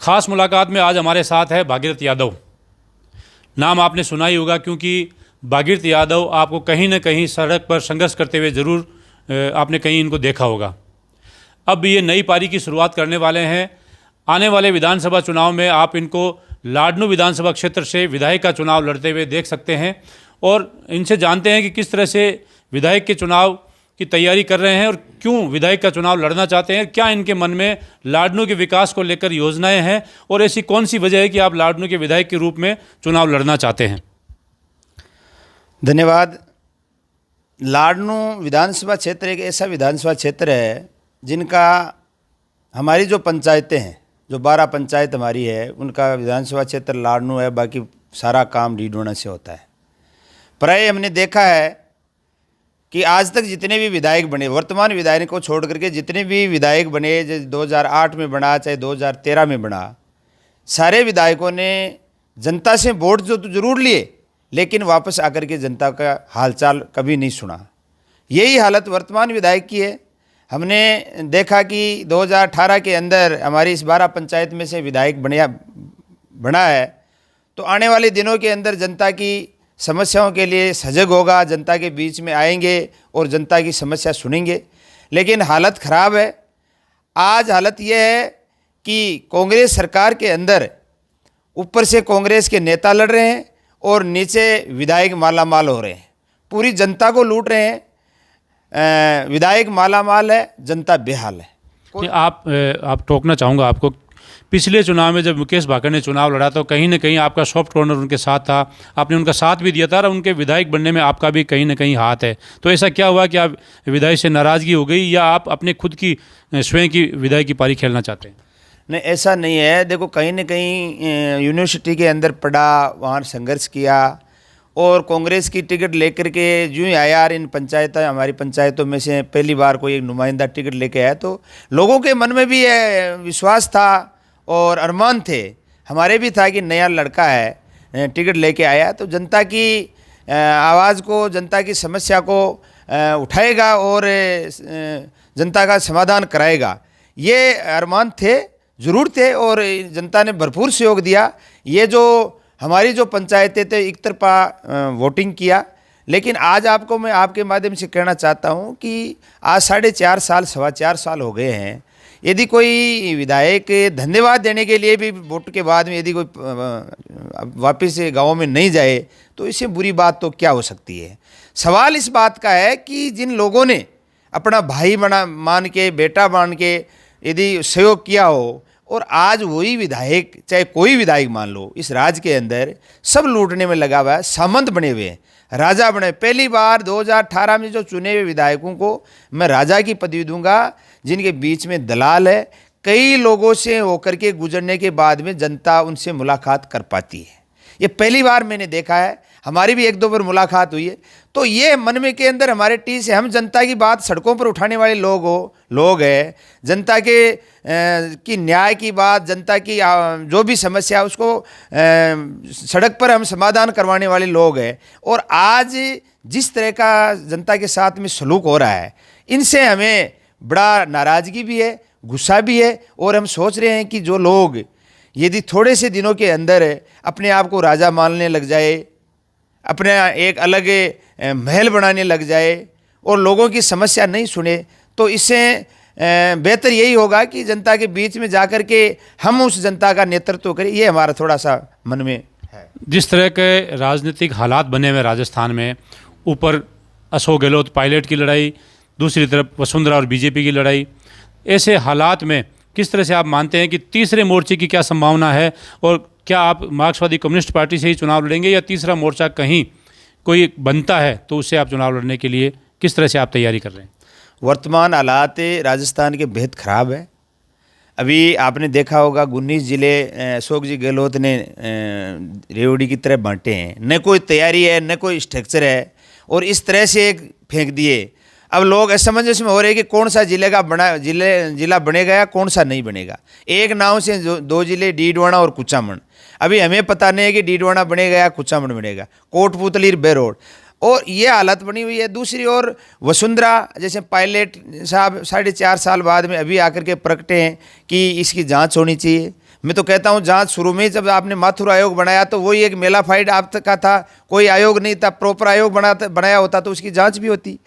ख़ास मुलाकात में आज हमारे साथ है भागीरथ यादव। नाम आपने सुना ही होगा, क्योंकि भागीरथ यादव आपको कहीं न कहीं सड़क पर संघर्ष करते हुए ज़रूर आपने कहीं इनको देखा होगा। अब ये नई पारी की शुरुआत करने वाले हैं। आने वाले विधानसभा चुनाव में आप इनको लाडनू विधानसभा क्षेत्र से विधायक का चुनाव लड़ते हुए देख सकते हैं और इनसे जानते हैं कि किस तरह से विधायक के चुनाव की तैयारी कर रहे हैं और क्यों विधायक का चुनाव लड़ना चाहते हैं, क्या इनके मन में लाडनू के विकास को लेकर योजनाएं हैं और ऐसी कौन सी वजह है कि आप लाडनू के विधायक के रूप में चुनाव लड़ना चाहते हैं। धन्यवाद। लाडनू विधानसभा क्षेत्र एक ऐसा विधानसभा क्षेत्र है जिनका हमारी जो पंचायतें हैं, जो 12 पंचायत हमारी है, उनका विधानसभा क्षेत्र लाडनू है। बाकी सारा काम डीडोना से होता है। प्राय हमने देखा है कि आज तक जितने भी विधायक बने, वर्तमान विधायक को छोड़ करके जितने भी विधायक बने, जैसे 2008 में बना चाहे 2013 में बना, सारे विधायकों ने जनता से वोट जो तो जरूर लिए, लेकिन वापस आकर के जनता का हालचाल कभी नहीं सुना। यही हालत वर्तमान विधायक की है। हमने देखा कि 2018 के अंदर हमारी इस 12 पंचायत में से विधायक बना है, तो आने वाले दिनों के अंदर जनता की समस्याओं के लिए सजग होगा, जनता के बीच में आएंगे और जनता की समस्या सुनेंगे। लेकिन हालत ख़राब है। आज हालत यह है कि कांग्रेस सरकार के अंदर ऊपर से कांग्रेस के नेता लड़ रहे हैं और नीचे विधायक माला माल हो रहे हैं, पूरी जनता को लूट रहे हैं। विधायक माला माल है, जनता बेहाल है। आप टोकना चाहूँगा आपको। पिछले चुनाव में जब मुकेश भाकर ने चुनाव लड़ा तो कहीं न कहीं आपका सॉफ्ट कॉर्नर उनके साथ था, आपने उनका साथ भी दिया था और उनके विधायक बनने में आपका भी कहीं न कहीं हाथ है। तो ऐसा क्या हुआ कि आप विधायक से नाराज़गी हो गई या आप अपने खुद की स्वयं की विधायक की पारी खेलना चाहते हैं? नहीं, ऐसा नहीं है। देखो, कहीं न कहीं यूनिवर्सिटी के अंदर पढ़ा, वहाँ संघर्ष किया और कांग्रेस की टिकट लेकर के यूँ ही आया। इन पंचायत हमारी पंचायतों में से पहली बार कोई एक नुमाइंदा टिकट लेके आया, तो लोगों के मन में भी विश्वास था और अरमान थे, हमारे भी था कि नया लड़का है, टिकट लेके आया तो जनता की आवाज़ को, जनता की समस्या को उठाएगा और जनता का समाधान कराएगा। ये अरमान थे, ज़रूर थे और जनता ने भरपूर सहयोग दिया। ये जो हमारी जो पंचायतें थे एक तरफा वोटिंग किया, लेकिन आज आपको मैं आपके माध्यम से कहना चाहता हूँ कि आज 4.5 साल, 4.25 साल हो गए हैं। यदि कोई विधायक धन्यवाद देने के लिए भी वोट के बाद में यदि कोई वापस गाँव में नहीं जाए तो इससे बुरी बात तो क्या हो सकती है। सवाल इस बात का है कि जिन लोगों ने अपना भाई मान के, बेटा मान के यदि सहयोग किया हो और आज वही विधायक, चाहे कोई विधायक मान लो, इस राज्य के अंदर सब लूटने में लगा हुआ है, सामंत बने हुए हैं, राजा बने। पहली बार 2018 में जो चुने हुए विधायकों को मैं राजा की पदवी दूंगा, जिनके बीच में दलाल है। कई लोगों से होकर के गुजरने के बाद में जनता उनसे मुलाकात कर पाती है। ये पहली बार मैंने देखा है। हमारी भी 1-2 बार मुलाकात हुई है। तो ये मन में के अंदर हमारे टीस है, हम जनता की बात सड़कों पर उठाने वाले लोग हैं। जनता के की न्याय की बात, जनता की जो भी समस्या है उसको सड़क पर हम समाधान करवाने वाले लोग हैं। और आज जिस तरह का जनता के साथ में सलूक हो रहा है, इनसे हमें बड़ा नाराज़गी भी है, गुस्सा भी है। और हम सोच रहे हैं कि जो लोग यदि थोड़े से दिनों के अंदर अपने आप को राजा मानने लग जाए, अपने एक अलग महल बनाने लग जाए और लोगों की समस्या नहीं सुने, तो इससे बेहतर यही होगा कि जनता के बीच में जाकर के हम उस जनता का नेतृत्व करें। ये हमारा थोड़ा सा मन में है। जिस तरह के राजनीतिक हालात बने हुए राजस्थान में, ऊपर अशोक गहलोत पायलट की लड़ाई, दूसरी तरफ वसुंधरा और बीजेपी की लड़ाई, ऐसे हालात में किस तरह से आप मानते हैं कि तीसरे मोर्चे की क्या संभावना है और क्या आप मार्क्सवादी कम्युनिस्ट पार्टी से ही चुनाव लड़ेंगे या तीसरा मोर्चा कहीं कोई बनता है तो उससे आप चुनाव लड़ने के लिए किस तरह से आप तैयारी कर रहे हैं? वर्तमान हालात राजस्थान के बेहद ख़राब है। अभी आपने देखा होगा 19 ज़िले अशोक जी गहलोत ने रेवड़ी की तरह बांटे हैं। न कोई तैयारी है, न कोई स्ट्रक्चर है और इस तरह से एक फेंक दिए। अब लोग असमंजस में हो रहे हैं कि कौन सा जिला बनेगा या कौन सा नहीं बनेगा। एक नाव से 2 जिले डीडवाना और कुचामन, अभी हमें पता नहीं है कि डीडवाना बनेगा या कुचामन बनेगा, कोटपुतली बेरोड, और ये हालत बनी हुई है। दूसरी ओर वसुंधरा जैसे पायलट साहब 4.5 साल बाद में अभी आकर के प्रगटे हैं कि इसकी जांच होनी चाहिए। मैं तो कहता हूँ जहाँ शुरू में जब आपने माथुर आयोग बनाया तो वही एक मेलाफाइड आप का था, कोई आयोग नहीं था। प्रॉपर आयोग बनाया होता तो उसकी जांच भी होती।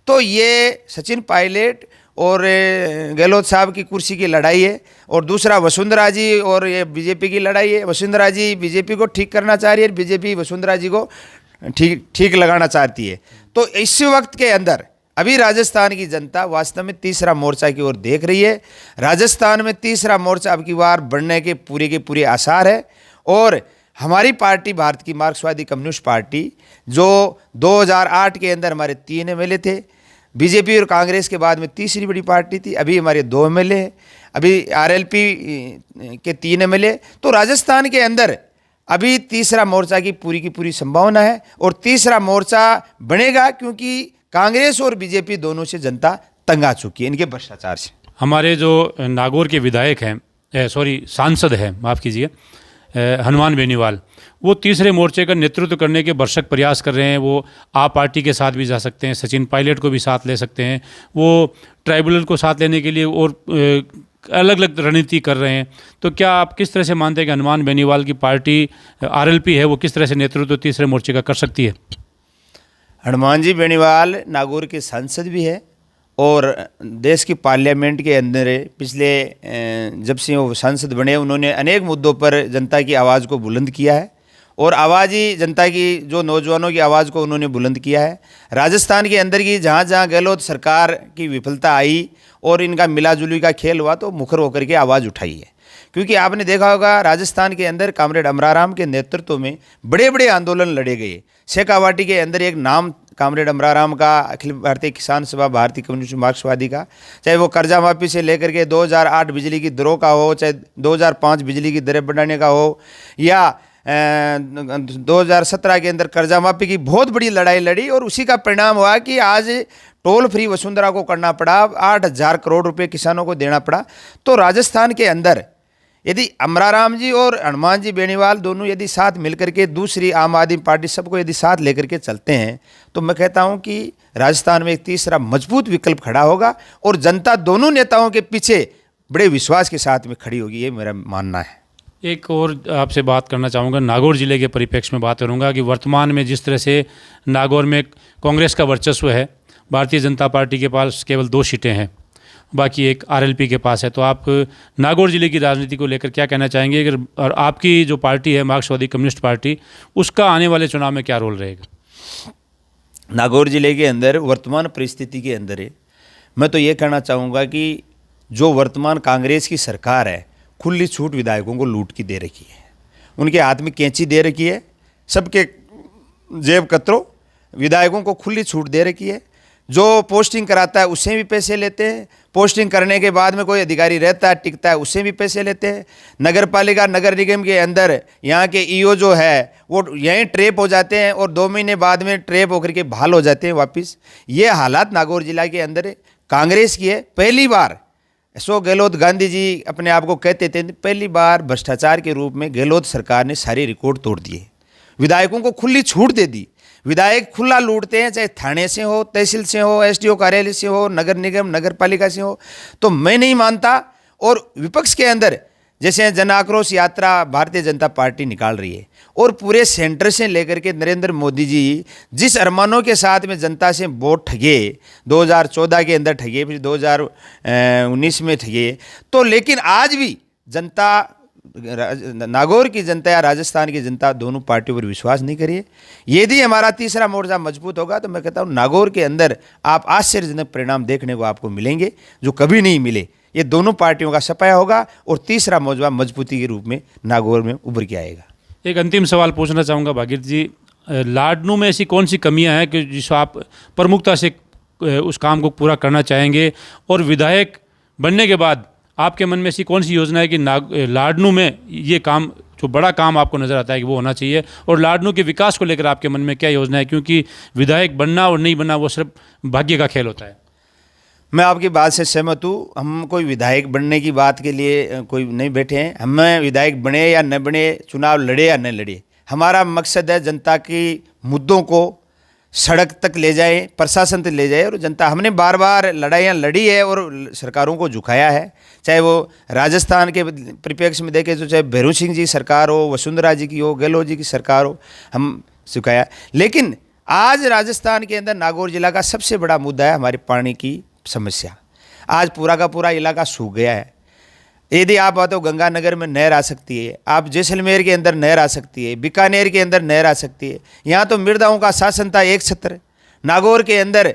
तो ये सचिन पायलट और गहलोत साहब की कुर्सी की लड़ाई है, और दूसरा वसुंधरा जी और ये बीजेपी की लड़ाई है। वसुंधरा जी बीजेपी को ठीक करना चाह रही है, बीजेपी वसुंधरा जी को ठीक लगाना चाहती है। तो इस वक्त के अंदर अभी राजस्थान की जनता वास्तव में तीसरा मोर्चा की ओर देख रही है। राजस्थान में तीसरा मोर्चा अब की बार बढ़ने के पूरे आसार है। और हमारी पार्टी भारत की मार्क्सवादी कम्युनिस्ट पार्टी, जो 2008 के अंदर हमारे 3 एमएलए थे, बीजेपी और कांग्रेस के बाद में तीसरी बड़ी पार्टी थी, अभी हमारे 2 एमएलए हैं, अभी आरएलपी के 3 एमएलए। तो राजस्थान के अंदर अभी तीसरा मोर्चा की पूरी संभावना है, और तीसरा मोर्चा बनेगा क्योंकि कांग्रेस और बीजेपी दोनों से जनता तंग आ चुकी है इनके भ्रष्टाचार से। हमारे जो नागौर के विधायक हैं, सांसद हैं, माफ़ कीजिए, हनुमान बेनीवाल, वो तीसरे मोर्चे का नेतृत्व करने के भरसक प्रयास कर रहे हैं। वो आप पार्टी के साथ भी जा सकते हैं, सचिन पायलट को भी साथ ले सकते हैं, वो ट्राइब्यूनल को साथ लेने के लिए और अलग अलग रणनीति कर रहे हैं। तो क्या आप किस तरह से मानते हैं कि हनुमान बेनीवाल की पार्टी आरएलपी है, वो किस तरह से नेतृत्व तीसरे मोर्चे का कर सकती है? हनुमान जी बेनीवाल नागौर के सांसद भी है और देश की पार्लियामेंट के अंदर पिछले जब से वो सांसद बने उन्होंने अनेक मुद्दों पर जनता की आवाज़ को बुलंद किया है, और आवाज़ ही जनता की, जो नौजवानों की आवाज़ को उन्होंने बुलंद किया है। राजस्थान के अंदर की जहाँ जहाँ गहलोत सरकार की विफलता आई और इनका मिलाजुली का खेल हुआ तो मुखर होकर के आवाज़ उठाई है। क्योंकि आपने देखा होगा राजस्थान के अंदर कामरेड अमराराम के नेतृत्व में बड़े बड़े आंदोलन लड़े गए। शेखावाटी के अंदर एक नाम कामरेड अमराराम का, अखिल भारतीय किसान सभा, भारतीय कम्युनिस्ट मार्क्सवादी का, चाहे वो कर्जा माफी से लेकर के 2008 बिजली की दरों का हो, चाहे 2005 बिजली की दरें बढ़ाने का हो, या 2017 के अंदर कर्जा माफी की बहुत बड़ी लड़ाई लड़ी, और उसी का परिणाम हुआ कि आज टोल फ्री वसुंधरा को करना पड़ा, 8,000 करोड़ रुपए किसानों को देना पड़ा। तो राजस्थान के अंदर यदि अमराराम जी और हनुमान जी बेनीवाल दोनों यदि साथ मिलकर के, दूसरी आम आदमी पार्टी, सबको यदि साथ लेकर के चलते हैं, तो मैं कहता हूं कि राजस्थान में एक तीसरा मजबूत विकल्प खड़ा होगा, और जनता दोनों नेताओं के पीछे बड़े विश्वास के साथ में खड़ी होगी, ये मेरा मानना है। एक और आपसे बात करना चाहूँगा, नागौर जिले के परिप्रेक्ष्य में बात करूँगा कि वर्तमान में जिस तरह से नागौर में कांग्रेस का वर्चस्व है, भारतीय जनता पार्टी के पास केवल 2 सीटें हैं, बाकी एक आरएलपी के पास है। तो आप नागौर जिले की राजनीति को लेकर क्या कहना चाहेंगे, अगर और आपकी जो पार्टी है मार्क्सवादी कम्युनिस्ट पार्टी, उसका आने वाले चुनाव में क्या रोल रहेगा? नागौर जिले के अंदर वर्तमान परिस्थिति के अंदर मैं तो ये कहना चाहूँगा कि जो वर्तमान कांग्रेस की सरकार है, खुली छूट विधायकों को लूट की दे रखी है, उनके हाथ में कैंची दे रखी है, सबके जेब कतरो विधायकों को खुली छूट दे रखी है। जो पोस्टिंग कराता है उससे भी पैसे लेते हैं, पोस्टिंग करने के बाद में कोई अधिकारी रहता है, टिकता है, उससे भी पैसे लेते हैं। नगर पालिका, नगर निगम के अंदर यहाँ के ईओ जो है वो यहीं ट्रैप हो जाते हैं, और 2 महीने बाद में ट्रैप होकर के बहाल हो जाते हैं वापस। ये हालात नागौर जिला के अंदर कांग्रेस की है। पहली बार गहलोत गांधी जी अपने आप को कहते थे, पहली बार भ्रष्टाचार के रूप में गहलोत सरकार ने सारे रिकॉर्ड तोड़ दिए, विधायकों को खुली छूट दे दी। विधायक खुला लूटते हैं, चाहे थाने से हो, तहसील से हो, एसडीओ कार्यालय से हो, नगर निगम, नगर पालिका से हो। तो मैं नहीं मानता। और विपक्ष के अंदर जैसे जन आक्रोश यात्रा भारतीय जनता पार्टी निकाल रही है, और पूरे सेंटर से लेकर के नरेंद्र मोदी जी जिस अरमानों के साथ में जनता से वोट ठगे, 2014 के अंदर ठगे, फिर 2019 में ठगे, तो लेकिन आज भी जनता, नागौर की जनता या राजस्थान की जनता दोनों पार्टियों पर विश्वास नहीं करिए। यदि हमारा तीसरा मोर्चा मजबूत होगा तो मैं कहता हूँ नागौर के अंदर आप आश्चर्यजनक परिणाम देखने को आपको मिलेंगे, जो कभी नहीं मिले। ये दोनों पार्टियों का सफाया होगा, और तीसरा मोर्चा मजबूती के रूप में नागौर में उभर के आएगा। एक अंतिम सवाल पूछना चाहूँगा भागीरथ जी, लाडनू में ऐसी कौन सी कमियाँ हैं कि जिसको आप प्रमुखता से उस काम को पूरा करना चाहेंगे, और विधायक बनने के बाद आपके मन में ऐसी कौन सी योजना है कि लाडनू में ये काम, जो बड़ा काम आपको नज़र आता है कि वो होना चाहिए, और लाडनू के विकास को लेकर आपके मन में क्या योजना है? क्योंकि विधायक बनना और नहीं बनना वो सिर्फ भाग्य का खेल होता है। मैं आपकी बात से सहमत हूँ। हम कोई विधायक बनने की बात के लिए कोई नहीं बैठे हैं। हमें विधायक बने या न बने, चुनाव लड़े या न लड़े, हमारा मकसद है जनता की मुद्दों को सड़क तक ले जाए, प्रशासन तक ले जाए। और जनता, हमने बार बार लड़ाइयाँ लड़ी है और सरकारों को झुकाया है, चाहे वो राजस्थान के परिप्रेक्ष्य में देखें तो चाहे भैरू सिंह जी सरकार हो, वसुंधरा जी की हो, गहलोत जी की सरकार हो, हम झुकाया। लेकिन आज राजस्थान के अंदर नागौर जिला का सबसे बड़ा मुद्दा है हमारे पानी की समस्या। आज पूरा का पूरा इलाका सूख गया है। यदि आप बात हो, गंगानगर में नहर आ सकती है, आप जैसलमेर के अंदर नहर आ सकती है, बीकानेर के अंदर नहर आ सकती है। यहाँ तो मृदाओं का शासन था एक छत्र। नागौर के अंदर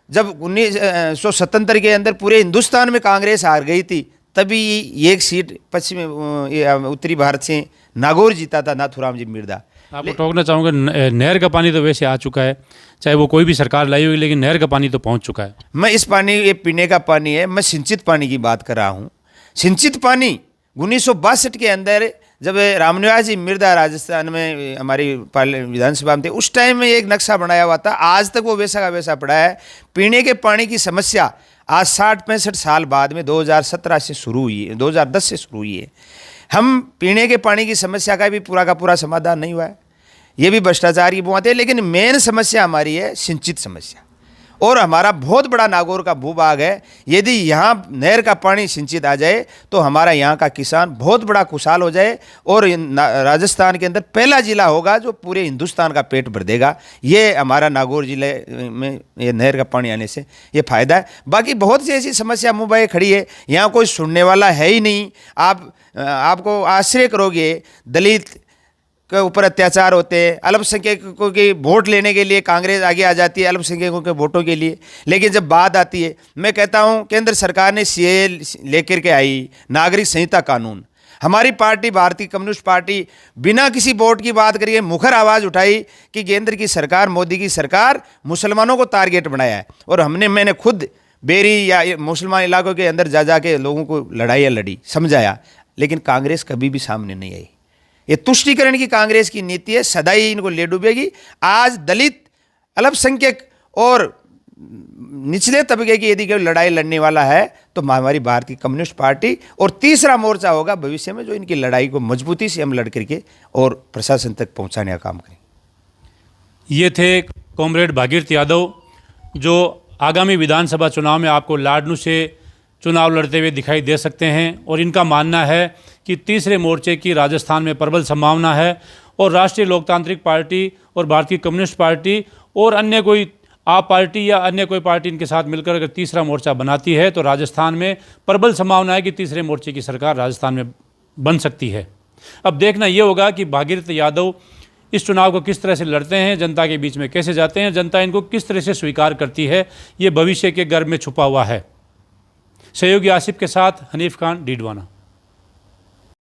जब 1977 के अंदर पूरे हिंदुस्तान में कांग्रेस हार गई थी, तभी एक सीट उत्तरी भारत से नागौर जीता था नाथूराम जी मिर्दा। आपको टोकना चाहूँगा, नहर का पानी तो वैसे आ चुका है, चाहे वो कोई भी सरकार लाई होगी, लेकिन नहर का पानी तो पहुँच चुका है। मैं इस पानी, ये पीने का पानी है, मैं सिंचित पानी की बात कर रहा हूँ। सिंचित पानी 1962 के अंदर जब रामनिवास जी मिर्दा राजस्थान में हमारी विधानसभा में थे, उस टाइम में एक नक्शा बनाया हुआ था, आज तक वो वैसा का वैसा पड़ा है। पीने के पानी की समस्या आज 60-65 साल बाद में 2017 से शुरू हुई है, 2010 से शुरू हुई है। हम पीने के पानी की समस्या का भी पूरा का पूरा समाधान नहीं हुआ है, ये भी भ्रष्टाचार की बुआते हैं। लेकिन मेन समस्या हमारी है सिंचित समस्या, और हमारा बहुत बड़ा नागौर का भूभाग है। यदि यहाँ नहर का पानी सिंचित आ जाए तो हमारा यहाँ का किसान बहुत बड़ा खुशहाल हो जाए, और राजस्थान के अंदर पहला जिला होगा जो पूरे हिंदुस्तान का पेट भर देगा। ये हमारा नागौर जिले में ये नहर का पानी आने से ये फ़ायदा है। बाकी बहुत सी ऐसी समस्या मुंबई खड़ी है, यहाँ कोई सुनने वाला है ही नहीं। आपको आश्चर्य करोगे, दलित के ऊपर अत्याचार होते हैं, अल्पसंख्यकों की वोट लेने के लिए कांग्रेस आगे आ जाती है अल्पसंख्यकों के वोटों के लिए। लेकिन जब बात आती है, मैं कहता हूं केंद्र सरकार ने सीएए लेकर के आई, नागरिक संहिता कानून, हमारी पार्टी भारतीय कम्युनिस्ट पार्टी बिना किसी वोट की बात करिए मुखर आवाज़ उठाई कि केंद्र की सरकार, मोदी की सरकार मुसलमानों को टारगेट बनाया है। और मैंने खुद बेरी या मुसलमान इलाकों के अंदर जा के लोगों को लड़ाइयाँ लड़ी, समझाया, लेकिन कांग्रेस कभी भी सामने नहीं आई। ये तुष्टीकरण की कांग्रेस की नीति है, सदा ही इनको ले डूबेगी। आज दलित, अल्पसंख्यक और निचले तबके की यदि कोई लड़ाई लड़ने वाला है तो हमारी भारतीय कम्युनिस्ट पार्टी, और तीसरा मोर्चा होगा भविष्य में जो इनकी लड़ाई को मजबूती से हम लड़ करके और प्रशासन तक पहुंचाने का काम करें। ये थे कॉमरेड भागीरथ यादव, जो आगामी विधानसभा चुनाव में आपको लाडनू से चुनाव लड़ते हुए दिखाई दे सकते हैं। और इनका मानना है कि तीसरे मोर्चे की राजस्थान में प्रबल संभावना है, और राष्ट्रीय लोकतांत्रिक पार्टी और भारतीय कम्युनिस्ट पार्टी और अन्य कोई आप पार्टी या अन्य कोई पार्टी इनके साथ मिलकर अगर तीसरा मोर्चा बनाती है तो राजस्थान में प्रबल संभावना है कि तीसरे मोर्चे की सरकार राजस्थान में बन सकती है। अब देखना ये होगा कि भागीरथ यादव इस चुनाव को किस तरह से लड़ते हैं, जनता के बीच में कैसे जाते हैं, जनता इनको किस तरह से स्वीकार करती है, ये भविष्य के गर्भ में छुपा हुआ है। सहयोगी आसिफ के साथ हनीफ खान, डीडवाना।